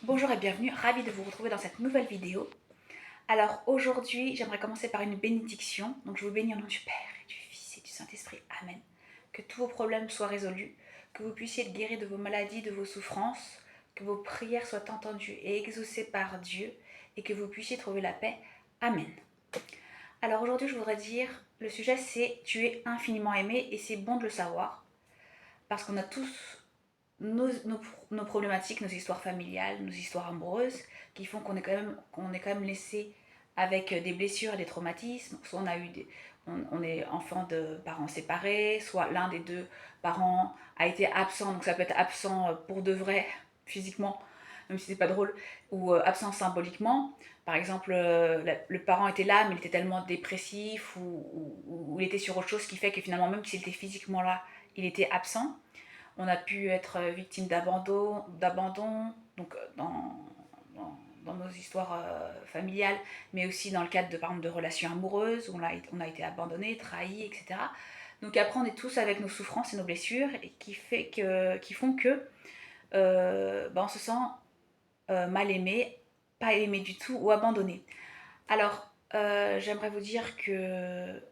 Bonjour et bienvenue, ravie de vous retrouver dans cette nouvelle vidéo. Alors aujourd'hui, j'aimerais commencer par une bénédiction. Donc je vous bénis au nom du Père et du Fils et du Saint-Esprit. Amen. Que tous vos problèmes soient résolus, que vous puissiez être guéris de vos maladies, de vos souffrances, que vos prières soient entendues et exaucées par Dieu et que vous puissiez trouver la paix. Amen. Alors aujourd'hui, je voudrais dire, le sujet c'est tu es infiniment aimé et c'est bon de le savoir parce qu'on a tous nos problématiques, nos histoires familiales, nos histoires amoureuses, qui font qu'on est quand même laissé avec des blessures et des traumatismes. Soit on est enfant de parents séparés, soit l'un des deux parents a été absent, donc ça peut être absent pour de vrai, physiquement, même si c'est pas drôle, ou absent symboliquement. Par exemple, le parent était là, mais il était tellement dépressif, ou il était sur autre chose, qui fait que finalement, même s'il était physiquement là, il était absent. On a pu être victime d'abandon donc dans nos histoires familiales, mais aussi dans le cadre de, par exemple, de relations amoureuses, où on a été abandonné, trahi, etc. Donc après, on est tous avec nos souffrances et nos blessures, et qui font que on se sent mal aimé, pas aimé du tout, ou abandonné. Alors, j'aimerais vous dire que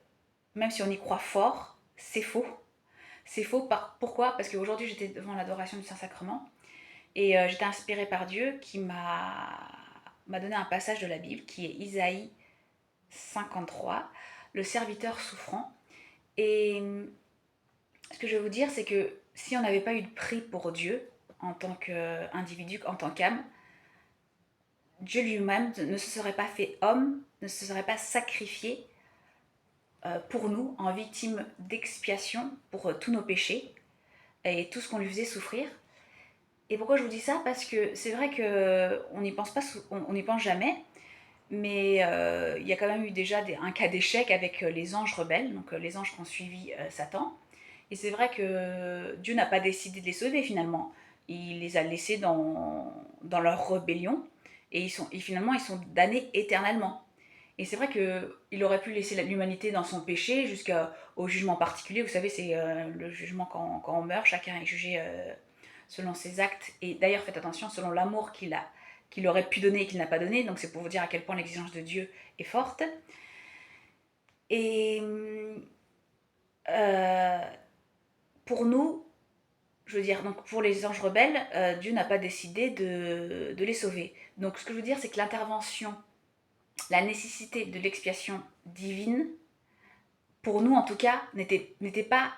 même si on y croit fort, c'est faux. C'est faux. Pourquoi? Parce qu'aujourd'hui, j'étais devant l'adoration du Saint-Sacrement et j'étais inspirée par Dieu qui m'a donné un passage de la Bible qui est Isaïe 53, le serviteur souffrant. Et ce que je veux vous dire, c'est que si on n'avait pas eu de prix pour Dieu en tant qu'individu, en tant qu'âme, Dieu lui-même ne se serait pas fait homme, ne se serait pas sacrifié pour nous en victime d'expiation pour tous nos péchés et tout ce qu'on lui faisait souffrir. Et pourquoi je vous dis ça? Parce que c'est vrai qu'on n'y pense pas, on n'y pense jamais, mais il y a quand même eu déjà un cas d'échec avec les anges rebelles, donc les anges qui ont suivi Satan. Et c'est vrai que Dieu n'a pas décidé de les sauver finalement. Il les a laissés dans leur rébellion et finalement ils sont damnés éternellement. Et c'est vrai qu'il aurait pu laisser l'humanité dans son péché jusqu'au jugement particulier. Vous savez, c'est le jugement quand on meurt, chacun est jugé selon ses actes. Et d'ailleurs, faites attention, selon l'amour qu'il aurait pu donner et qu'il n'a pas donné. Donc c'est pour vous dire à quel point l'exigence de Dieu est forte. Et euh, pour nous, je veux dire, donc pour les anges rebelles, Dieu n'a pas décidé de les sauver. Donc ce que je veux dire, c'est que l'intervention, la nécessité de l'expiation divine, pour nous en tout cas, n'était pas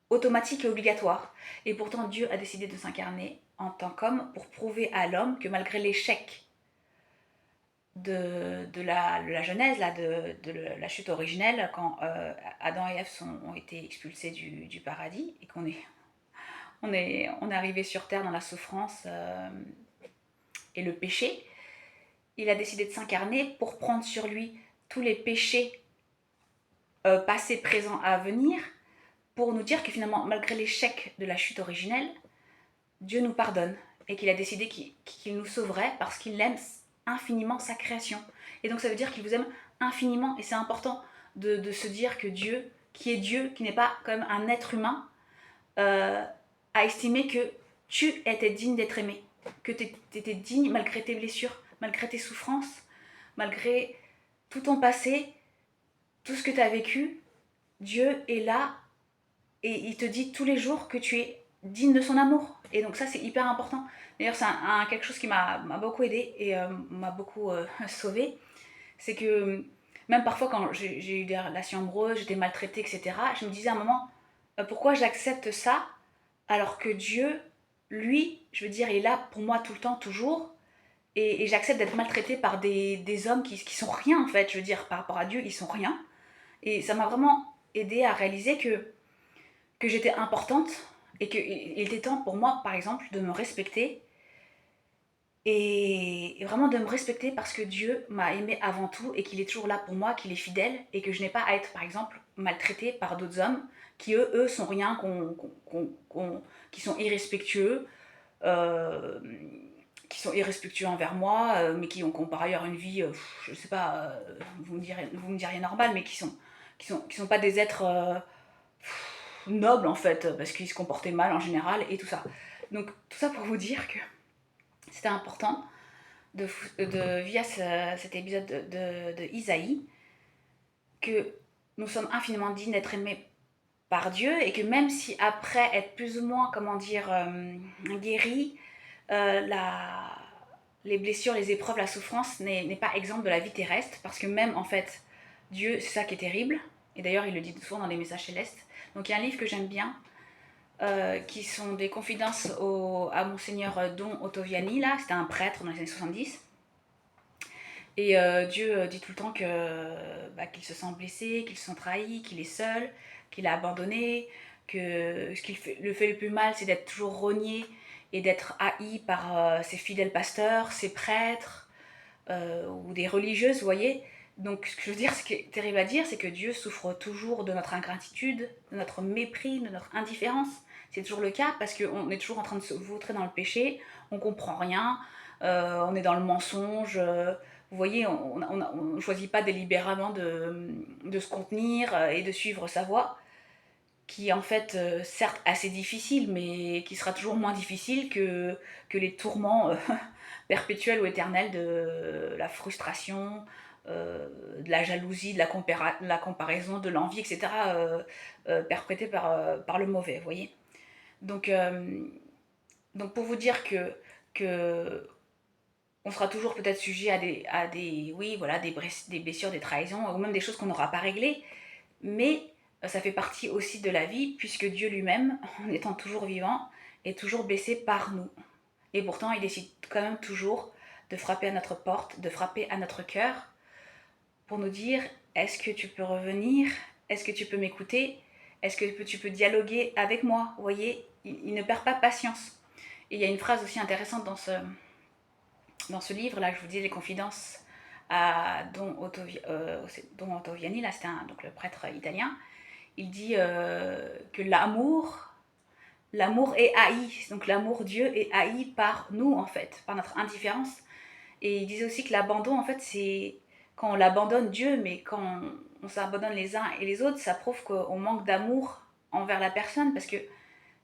automatique et obligatoire. Et pourtant, Dieu a décidé de s'incarner en tant qu'homme pour prouver à l'homme que malgré l'échec de la Genèse, là, de la chute originelle, quand Adam et Ève ont été expulsés du paradis et on est arrivé sur terre dans la souffrance et le péché, il a décidé de s'incarner pour prendre sur lui tous les péchés passés, présents, à venir, pour nous dire que finalement, malgré l'échec de la chute originelle, Dieu nous pardonne et qu'il a décidé qu'il nous sauverait parce qu'il aime infiniment sa création. Et donc ça veut dire qu'il vous aime infiniment, et c'est important de se dire que Dieu, qui est Dieu, qui n'est pas comme un être humain, euh, a estimé que tu étais digne d'être aimé, que tu étais digne malgré tes blessures, malgré tes souffrances, malgré tout ton passé, tout ce que tu as vécu. Dieu est là et il te dit tous les jours que tu es digne de son amour. Et donc ça, c'est hyper important. D'ailleurs, c'est quelque chose qui m'a beaucoup aidé et m'a beaucoup sauvé. C'est que même parfois, quand j'ai eu des relations amoureuses, j'étais maltraitée, etc., je me disais à un moment, pourquoi j'accepte ça alors que Dieu, lui, je veux dire, il est là pour moi tout le temps, toujours. Et j'accepte d'être maltraitée par des hommes qui sont rien, en fait. Je veux dire, par rapport à Dieu, ils sont rien. Et ça m'a vraiment aidé à réaliser que j'étais importante et qu'il était temps pour moi, par exemple, de me respecter et vraiment de me respecter parce que Dieu m'a aimé avant tout et qu'il est toujours là pour moi, qu'il est fidèle et que je n'ai pas à être, par exemple, maltraitée par d'autres hommes qui, eux sont rien, qui sont irrespectueux, euh, envers moi, mais qui ont par ailleurs une vie, je sais pas, vous me diriez normal, mais qui sont pas des êtres nobles en fait, parce qu'ils se comportaient mal en général et tout ça. Donc tout ça pour vous dire que c'était important via cet épisode de Isaïe, que nous sommes infiniment dignes d'être aimés par Dieu et que même si après être plus ou moins, comment dire, guéris, les blessures, les épreuves, la souffrance n'est pas exemple de la vie terrestre, parce que même en fait, Dieu, c'est ça qui est terrible, et d'ailleurs il le dit souvent dans les messages célestes. Donc il y a un livre que j'aime bien, qui sont des confidences à Monseigneur Don Ottaviani, là, c'était un prêtre dans les années 70. Et Dieu dit tout le temps qu'il se sent blessé, qu'il se sent trahi, qu'il est seul, qu'il a abandonné, que ce qui le fait le plus mal, c'est d'être toujours rogné et d'être haï par ses fidèles pasteurs, ses prêtres ou des religieuses, vous voyez. Donc ce que je veux dire, ce qui est terrible à dire, c'est que Dieu souffre toujours de notre ingratitude, de notre mépris, de notre indifférence. C'est toujours le cas parce qu'on est toujours en train de se vautrer dans le péché, on comprend rien, on est dans le mensonge. Vous voyez, on ne choisit pas délibérément de se contenir et de suivre sa voie, qui est en fait, certes assez difficile, mais qui sera toujours moins difficile que les tourments perpétuels ou éternels de la frustration, de la jalousie, de la comparaison, de l'envie, etc., perprétée par le mauvais, vous voyez. Donc, pour vous dire que on sera toujours peut-être sujet oui, voilà, des blessures, des trahisons, ou même des choses qu'on n'aura pas réglées, mais ça fait partie aussi de la vie, puisque Dieu lui-même, en étant toujours vivant, est toujours blessé par nous. Et pourtant, il décide quand même toujours de frapper à notre porte, de frapper à notre cœur, pour nous dire, est-ce que tu peux revenir? Est-ce que tu peux m'écouter? Est-ce que tu peux dialoguer avec moi? Vous voyez, il ne perd pas patience. Et il y a une phrase aussi intéressante dans ce livre-là, je vous dis, les confidences à Don Ottaviani, là c'était donc le prêtre italien. Il dit que l'amour est haï, donc l'amour Dieu est haï par nous en fait, par notre indifférence. Et il disait aussi que l'abandon en fait c'est quand on l'abandonne Dieu, mais quand on s'abandonne les uns et les autres, ça prouve qu'on manque d'amour envers la personne, parce que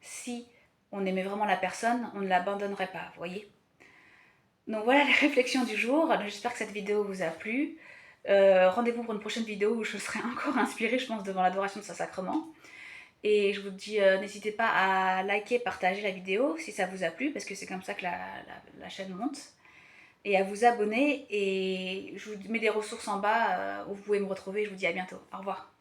si on aimait vraiment la personne, on ne l'abandonnerait pas, vous voyez. Donc voilà les réflexions du jour, j'espère que cette vidéo vous a plu. Rendez-vous pour une prochaine vidéo où je serai encore inspirée, je pense, devant l'adoration de Saint-Sacrement. Et je vous dis, n'hésitez pas à liker, partager la vidéo si ça vous a plu, parce que c'est comme ça que la chaîne monte. Et à vous abonner, et je vous mets des ressources en bas où vous pouvez me retrouver. Je vous dis à bientôt. Au revoir.